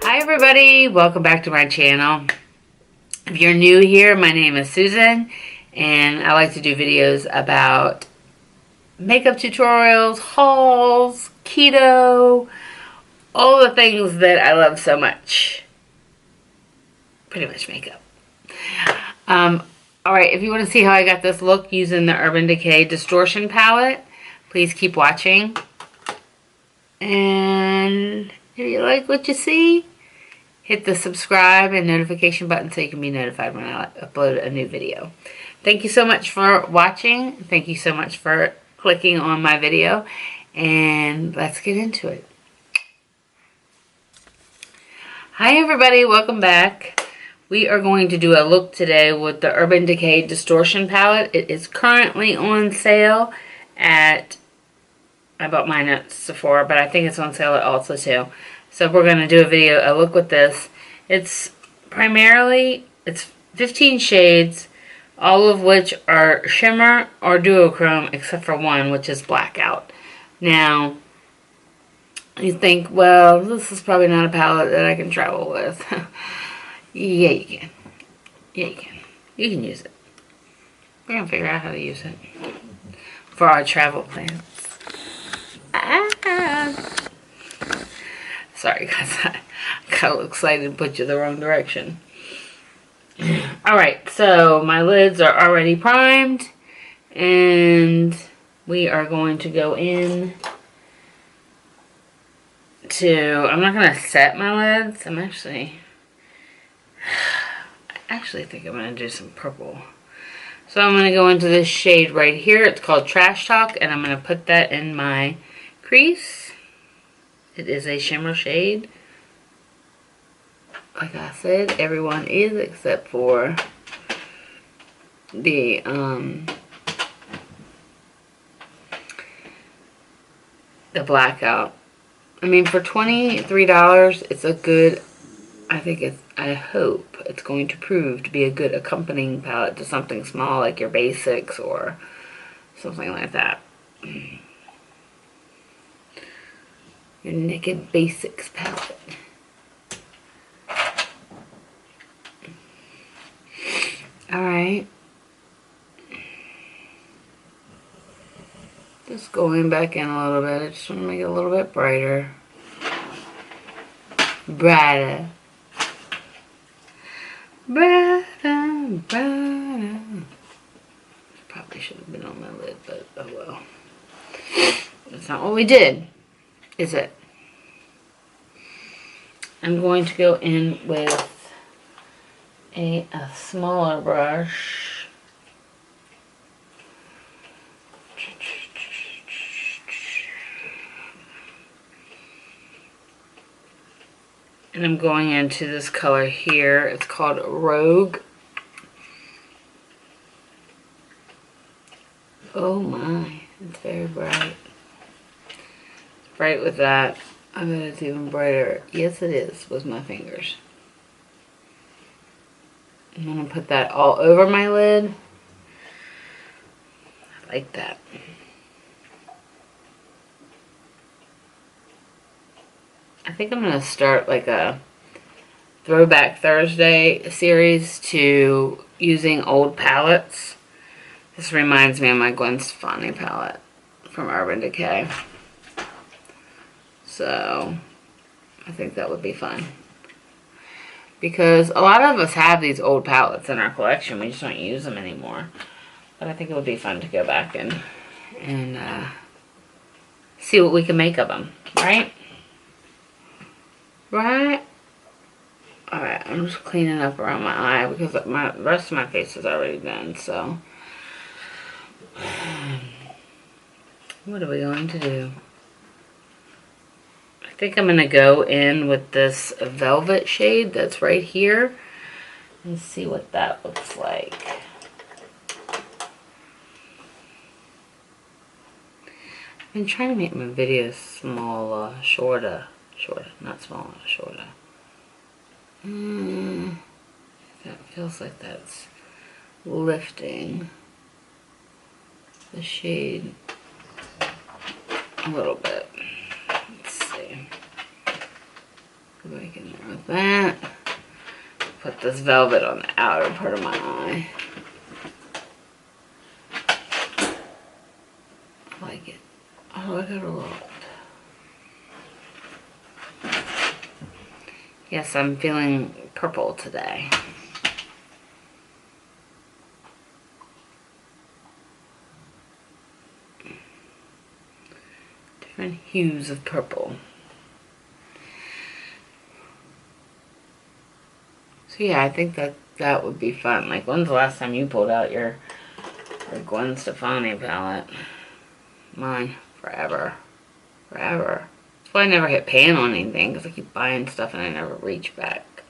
Hi everybody, welcome back to my channel. If you're new here, my name is Susan and I like to do videos about makeup tutorials, hauls, keto, all the things that I love so much. Pretty much makeup. Alright, if you want to see how I got this look using the Urban Decay Distortion palette, please keep watching. And if you like what you see, hit the subscribe and notification button so you can be notified when I upload a new video. Thank you so much for watching. Thank you so much for clicking on my video. And let's get into it. Hi everybody, welcome back. We are going to do a look today with the Urban Decay Distortion palette. It is currently on sale at, I bought mine at Sephora, but I think it's on sale at Ulta too. So we're going to do a look with this. It's 15 shades, all of which are shimmer or duochrome, except for one, which is blackout. Now, you think, well, this is probably not a palette that I can travel with. Yeah, you can. Yeah, you can. You can use it. We're going to figure out how to use it for our travel plans. Sorry guys, I got a little excited and put you the wrong direction. Alright, so my lids are already primed. And we are going to go in to, I'm not going to set my lids. I actually think I'm going to do some purple. So I'm going to go into this shade right here. It's called Trash Talk. And I'm going to put that in my crease. It is a shimmer shade. Like I said, everyone is except for the blackout. I mean, for $23, it's a good, I hope it's going to prove to be a good accompanying palette to something small like your basics or something like that. Your Naked Basics palette. Alright. Just going back in a little bit. I just want to make it a little bit brighter. Brighter. Brighter, brighter. Probably should have been on my lid, but oh well. That's not what we did, is it? I'm going to go in with a smaller brush. And I'm going into this color here. It's called Rogue. Oh my, it's very bright. It's bright with that. I bet it's even brighter. Yes, it is with my fingers. I'm going to put that all over my lid. I like that. I think I'm going to start like a Throwback Thursday series to using old palettes. This reminds me of my Gwen Stefani palette from Urban Decay. So, I think that would be fun. Because a lot of us have these old palettes in our collection. We just don't use them anymore. But I think it would be fun to go back and see what we can make of them. Right? Right? Alright, I'm just cleaning up around my eye because the rest of my face is already done. So, what are we going to do? I think I'm going to go in with this velvet shade that's right here and see what that looks like. I've been trying to make my videos smaller, shorter. Shorter, not smaller, shorter. That feels like that's lifting the shade a little bit. Let's see. Go back in there with that. Put this velvet on the outer part of my eye. I like it. I like it a lot. Yes, I'm feeling purple today. Different hues of purple. So yeah, I think that would be fun. Like, when's the last time you pulled out your Gwen Stefani palette? Mine, forever. Forever. That's why I never hit pan on anything, because I keep buying stuff and I never reach back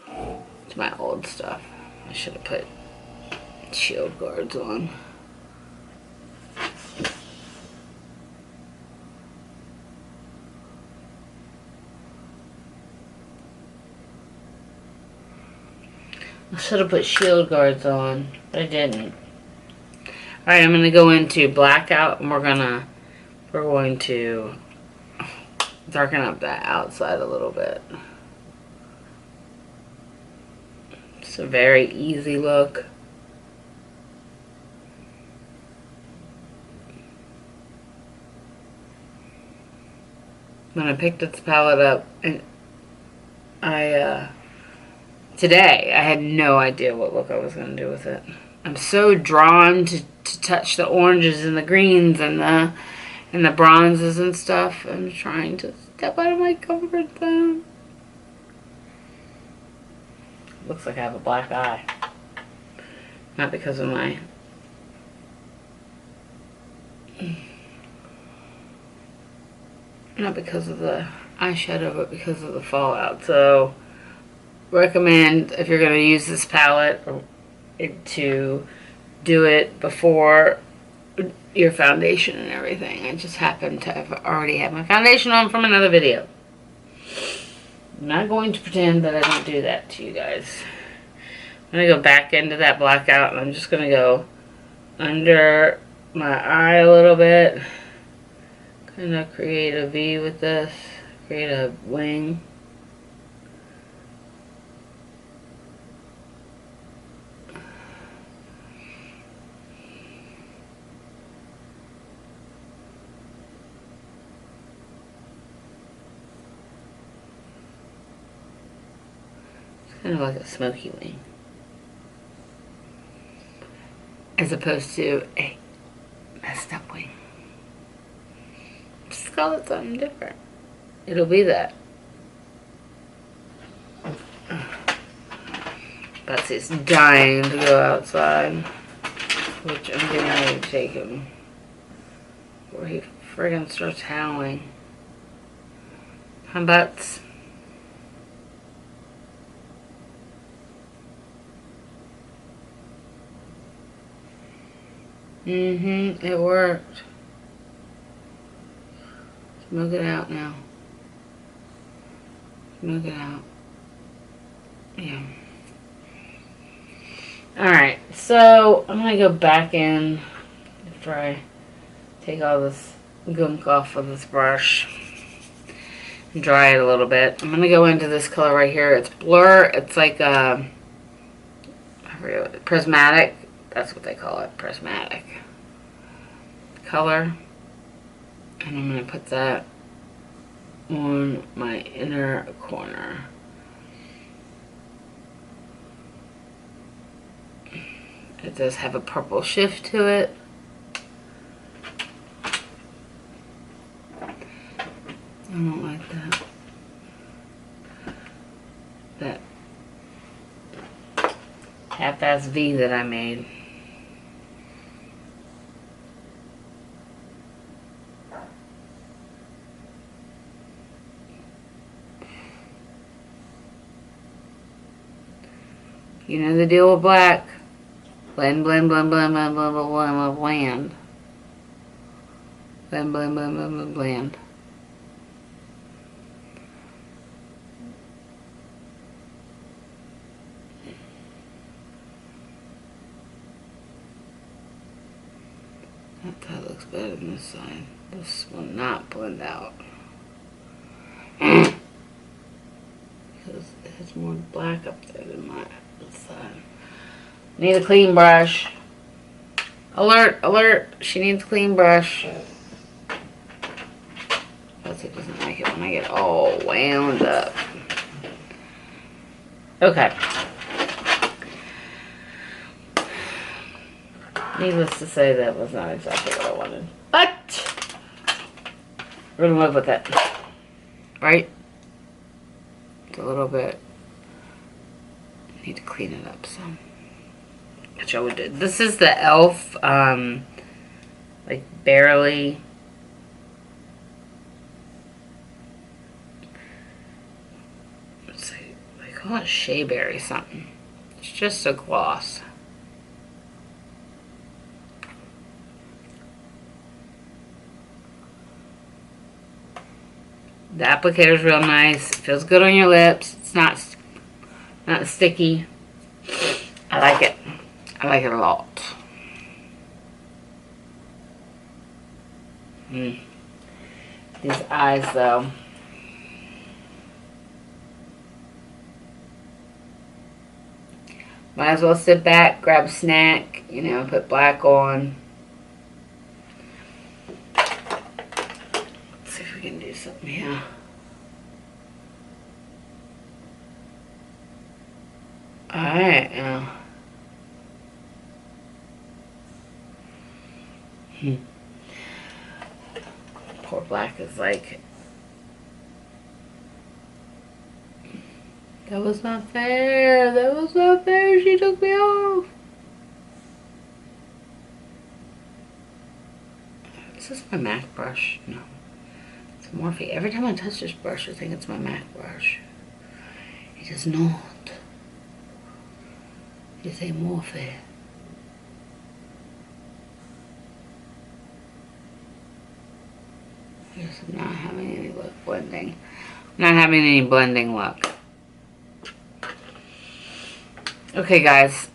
to my old stuff. I should have put shield guards on. I should have put shield guards on, but I didn't. Alright, I'm going to go into blackout, and we're going to darken up that outside a little bit. It's a very easy look. When I picked this palette up, and today, I had no idea what look I was going to do with it. I'm so drawn to touch the oranges and the greens and the bronzes and stuff. I'm trying to step out of my comfort zone. Looks like I have a black eye. Not because of my... Not because of the eyeshadow, but because of the fallout. So, recommend, if you're going to use this palette, to do it before your foundation and everything. I just happen to have already had my foundation on from another video. I'm not going to pretend that I don't do that to you guys. I'm going to go back into that blackout, and I'm just going to go under my eye a little bit. Kind of create a V with this. Create a wing. Kind of like a smoky wing, as opposed to a messed up wing. Just call it something different. It'll be that. Betsy's dying to go outside, which I'm getting ready to take him before he friggin' starts howling. Hi, Bets. It worked. Smoke it out now. Smoke it out. Yeah. Alright, so I'm going to go back in after I take all this gunk off of this brush and dry it a little bit. I'm going to go into this color right here. It's Blur. It's like I forget what, prismatic. That's what they call it, prismatic color. And I'm going to put that on my inner corner. It does have a purple shift to it. I don't like that. That half-ass V that I made. You know the deal with black. Blend, blend, blend, blend, blend, blend, blend, blend, blend. Blend, blend, blend, blend, blend, blend. better than this side. This will not blend out. Because it has more black up there than my this side. Need a clean brush. Alert, alert, she needs a clean brush. It doesn't like it when I get all wound up. Okay. Needless to say, that was not exactly what I wanted. But we're gonna live with it. Right? It's a little bit. I need to clean it up some. Which I would do. This is the e.l.f. Like barely. I call it Shea Berry something. It's just a gloss. The applicator is real nice. It feels good on your lips. It's not sticky. I like it. I like it a lot. These eyes though. Might as well sit back, grab a snack, you know, put black on. Let's see if we can do something here. Alright, now. Poor black is like, that was not fair. That was not fair. She took me off. Is this my MAC brush? No. It's Morphe. Every time I touch this brush, I think it's my MAC brush. It is not. It is a Morphe. Just not having any luck blending. Not having any blending luck. Okay, guys.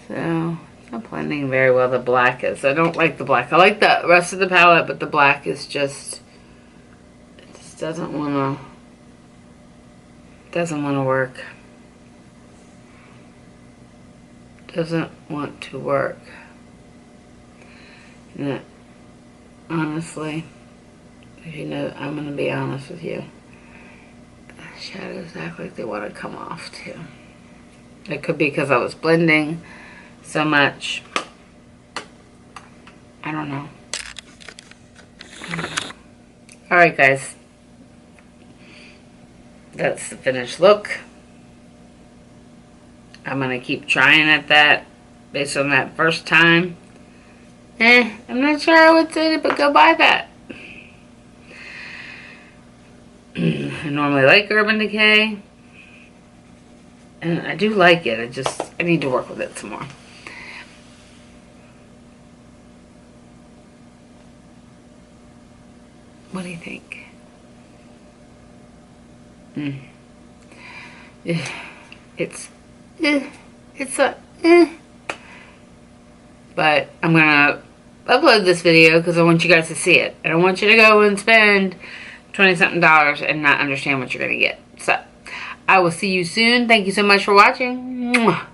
So, it's not blending very well, the black is. I don't like the black. I like the rest of the palette, but the black is just, it just doesn't want to work. Doesn't want to work. And honestly, if you know, I'm going to be honest with you. The shadows act like they want to come off too. It could be because I was blending so much. I don't know. Alright guys. That's the finished look. I'm going to keep trying at that based on that first time. I'm not sure I would say it, but go buy that. I normally like Urban Decay. And I do like it. I need to work with it some more. What do you think? But I'm gonna upload this video because I want you guys to see it. I don't want you to go and spend $20-something and not understand what you're gonna get. So I will see you soon. Thank you so much for watching. Mwah.